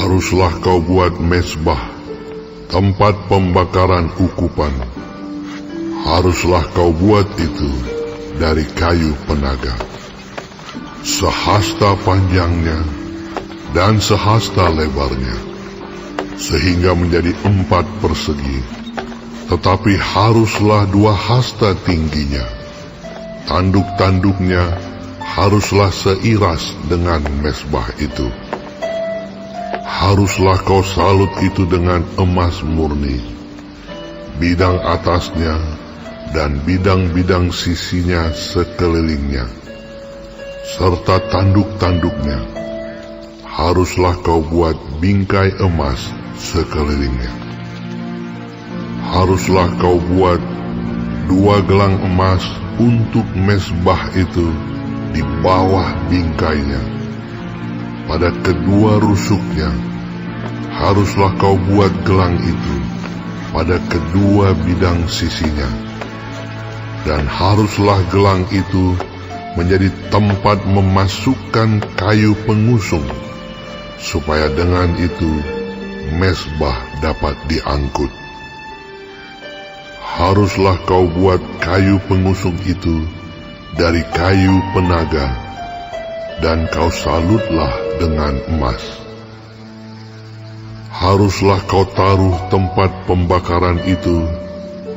Haruslah kau buat mezbah, tempat pembakaran ukupan. Haruslah kau buat itu dari kayu penaga, sehasta panjangnya dan sehasta lebarnya, sehingga menjadi 4 persegi. Tetapi haruslah 2 hasta tingginya. Tanduk-tanduknya haruslah seiras dengan mezbah itu. Haruslah kau salut itu dengan emas murni, bidang atasnya dan bidang-bidang sisinya sekelilingnya, serta tanduk-tanduknya. Haruslah kau buat bingkai emas sekelilingnya. Haruslah kau buat 2 gelang emas untuk mezbah itu di bawah bingkainya. Pada kedua rusuknya haruslah kau buat gelang itu pada kedua bidang sisinya. Dan haruslah gelang itu menjadi tempat memasukkan kayu pengusung, supaya dengan itu mezbah dapat diangkut. Haruslah kau buat kayu pengusung itu dari kayu penaga, dan kau salutlah dengan emas. Haruslah kau taruh tempat pembakaran itu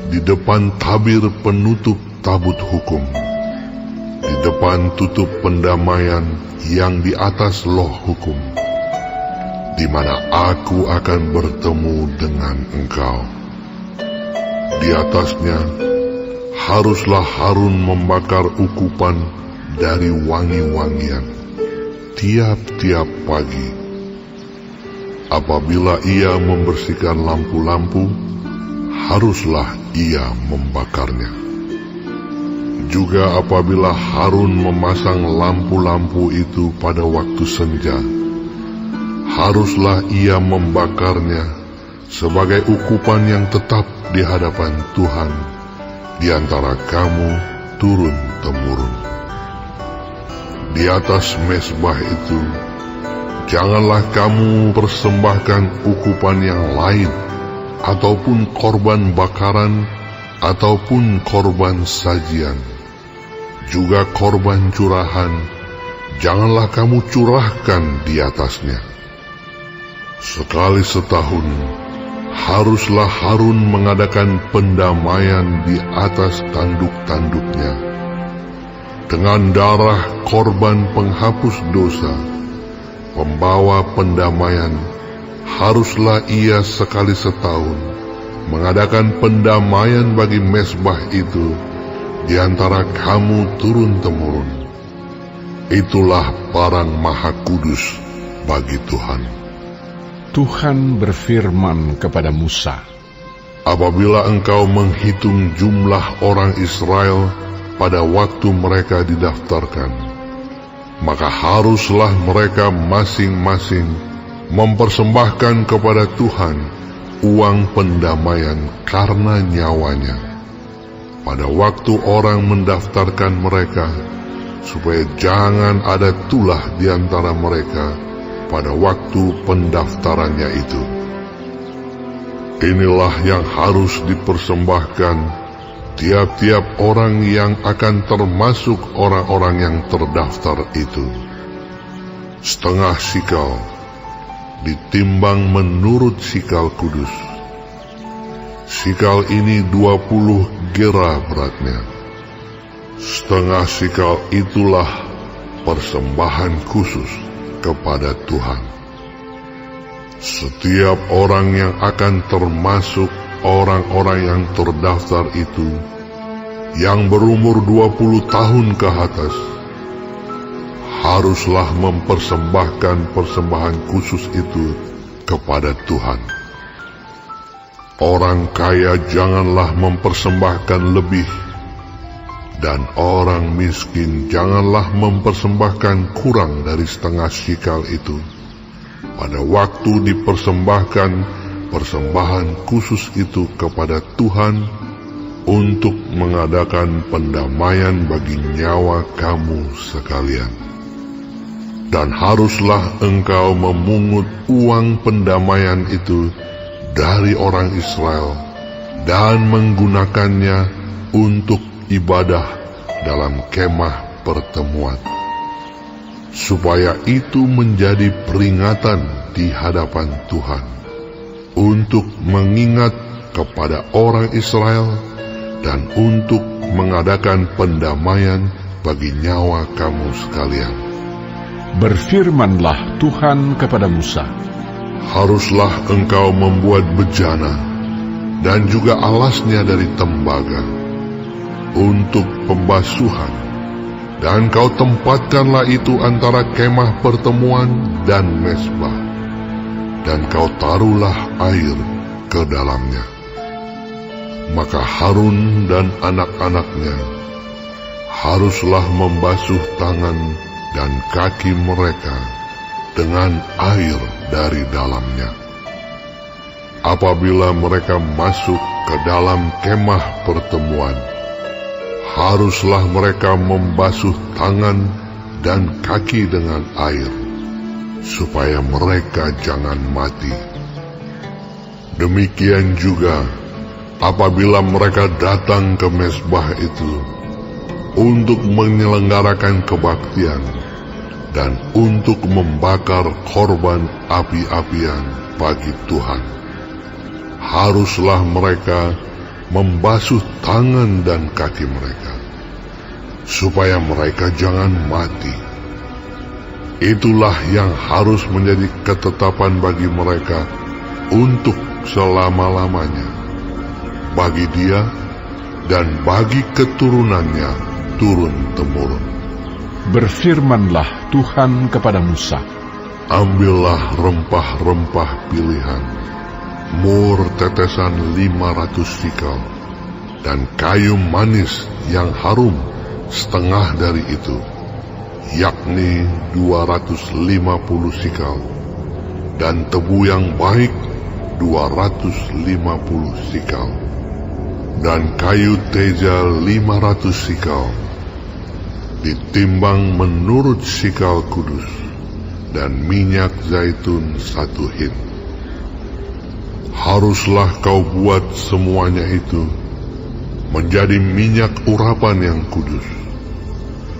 di depan tabir penutup tabut hukum, di depan tutup pendamaian yang di atas loh hukum, di mana aku akan bertemu dengan engkau. Di atasnya haruslah Harun membakar ukupan dari wangi-wangian tiap-tiap pagi. Apabila ia membersihkan lampu-lampu, haruslah ia membakarnya. Juga apabila Harun memasang lampu-lampu itu pada waktu senja, haruslah ia membakarnya sebagai ukupan yang tetap di hadapan Tuhan di antara kamu turun-temurun. Di atas mezbah itu janganlah kamu persembahkan ukupan yang lain, ataupun korban bakaran, ataupun korban sajian. Juga korban curahan janganlah kamu curahkan di atasnya. Sekali setahun haruslah Harun mengadakan pendamaian di atas tanduk-tanduknya. Dengan darah korban penghapus dosa, pembawa pendamaian, haruslah ia sekali setahun mengadakan pendamaian bagi mezbah itu di antara kamu turun-temurun. Itulah barang maha kudus bagi Tuhan. Tuhan berfirman kepada Musa, apabila engkau menghitung jumlah orang Israel pada waktu mereka didaftarkan, maka haruslah mereka masing-masing mempersembahkan kepada Tuhan uang pendamaian karena nyawanya pada waktu orang mendaftarkan mereka, supaya jangan ada tulah di antara mereka pada waktu pendaftarannya itu. Inilah yang harus dipersembahkan tiap-tiap orang yang akan termasuk orang-orang yang terdaftar itu. Setengah sikal, ditimbang menurut sikal kudus. Sikal ini 20 gera beratnya. Setengah sikal itulah persembahan khusus kepada Tuhan. Setiap orang yang akan termasuk orang-orang yang terdaftar itu, yang berumur 20 tahun ke atas, haruslah mempersembahkan persembahan khusus itu kepada Tuhan. Orang kaya janganlah mempersembahkan lebih, dan orang miskin janganlah mempersembahkan kurang dari setengah sikal itu pada waktu dipersembahkan persembahan khusus itu kepada Tuhan untuk mengadakan pendamaian bagi nyawa kamu sekalian. Dan haruslah engkau memungut uang pendamaian itu dari orang Israel dan menggunakannya untuk ibadah dalam kemah pertemuan, supaya itu menjadi peringatan di hadapan Tuhan, untuk mengingat kepada orang Israel dan untuk mengadakan pendamaian bagi nyawa kamu sekalian. Berfirmanlah Tuhan kepada Musa, haruslah engkau membuat bejana dan juga alasnya dari tembaga untuk pembasuhan, dan kau tempatkanlah itu antara kemah pertemuan dan mezbah, dan kau taruhlah air ke dalamnya. Maka Harun dan anak-anaknya haruslah membasuh tangan dan kaki mereka dengan air dari dalamnya. Apabila mereka masuk ke dalam kemah pertemuan, haruslah mereka membasuh tangan dan kaki dengan air, supaya mereka jangan mati. Demikian juga apabila mereka datang ke mezbah itu untuk menyelenggarakan kebaktian dan untuk membakar korban api-apian bagi Tuhan, haruslah mereka membasuh tangan dan kaki mereka, supaya mereka jangan mati. Itulah yang harus menjadi ketetapan bagi mereka untuk selama-lamanya, bagi dia dan bagi keturunannya turun-temurun. Berfirmanlah Tuhan kepada Musa, ambillah rempah-rempah pilihan, mur tetesan 500 sikal, dan kayu manis yang harum setengah dari itu, yakni 250 sikal, dan tebu yang baik 250 sikal, dan kayu teja 500 sikal, ditimbang menurut sikal kudus, dan minyak zaitun 1 hin. Haruslah kau buat semuanya itu menjadi minyak urapan yang kudus,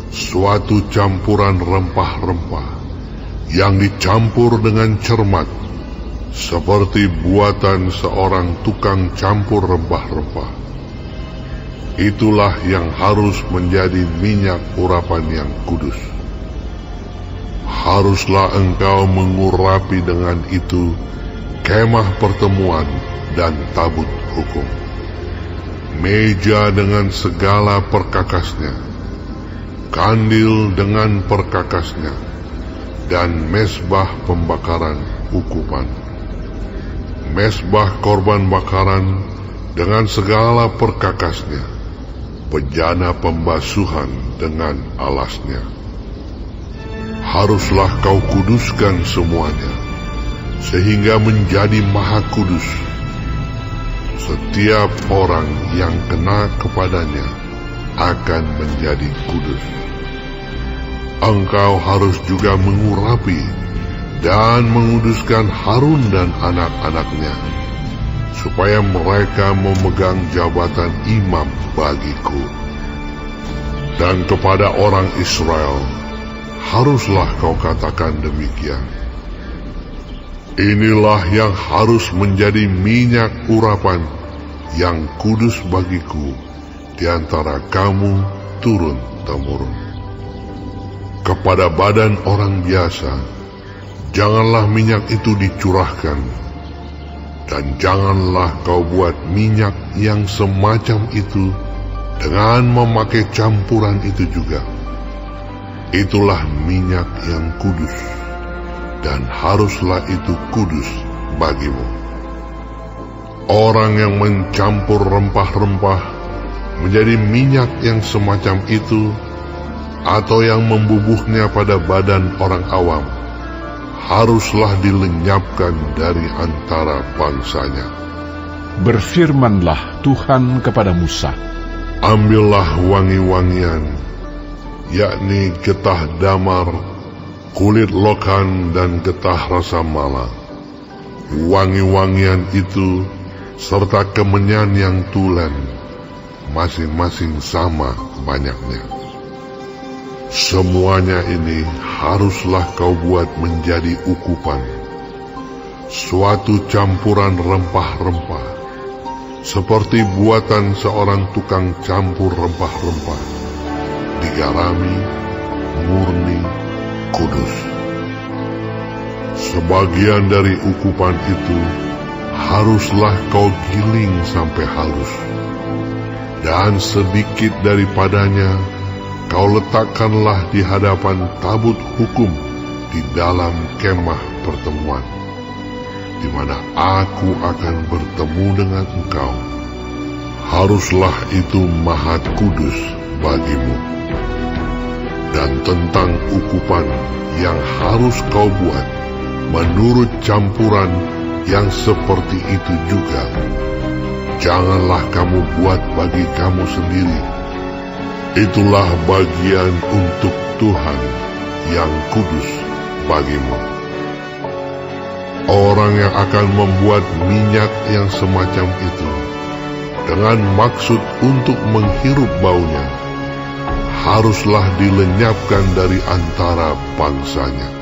suatu campuran rempah-rempah yang dicampur dengan cermat, seperti buatan seorang tukang campur rempah-rempah. Itulah yang harus menjadi minyak urapan yang kudus. Haruslah engkau mengurapi dengan itu kemah pertemuan dan tabut hukum, meja dengan segala perkakasnya, kandil dengan perkakasnya, dan mezbah pembakaran ukupan, mezbah korban bakaran dengan segala perkakasnya, bejana pembasuhan dengan alasnya. Haruslah kau kuduskan semuanya, sehingga menjadi maha kudus. Setiap orang yang kena kepadanya akan menjadi kudus. Engkau harus juga mengurapi dan menguduskan Harun dan anak-anaknya, supaya mereka memegang jabatan imam bagiku. Dan kepada orang Israel haruslah kau katakan demikian, inilah yang harus menjadi minyak urapan yang kudus bagiku di antara kamu turun-temurun. Kepada badan orang biasa janganlah minyak itu dicurahkan, dan janganlah kau buat minyak yang semacam itu dengan memakai campuran itu juga. Itulah minyak yang kudus, dan haruslah itu kudus bagimu. Orang yang mencampur rempah-rempah menjadi minyak yang semacam itu, atau yang membubuhnya pada badan orang awam, haruslah dilenyapkan dari antara bangsanya. Berfirmanlah Tuhan kepada Musa, ambillah wangi-wangian, yakni getah damar, kulit lokan dan getah rasa mala, wangi-wangian itu serta kemenyan yang tulen, masing-masing sama banyaknya. Semuanya ini haruslah kau buat menjadi ukupan, suatu campuran rempah-rempah, seperti buatan seorang tukang campur rempah-rempah, digarami, murni, kudus. Sebagian dari ukupan itu haruslah kau giling sampai halus, dan sedikit daripadanya kau letakkanlah di hadapan tabut hukum di dalam kemah pertemuan, di mana aku akan bertemu dengan engkau. Haruslah itu maha kudus bagimu. Dan tentang ukupan yang harus kau buat menurut campuran yang seperti itu juga, janganlah kamu buat bagi kamu sendiri. Itulah bagian untuk Tuhan yang kudus bagimu. Orang yang akan membuat minyak yang semacam itu dengan maksud untuk menghirup baunya, haruslah dilenyapkan dari antara bangsanya.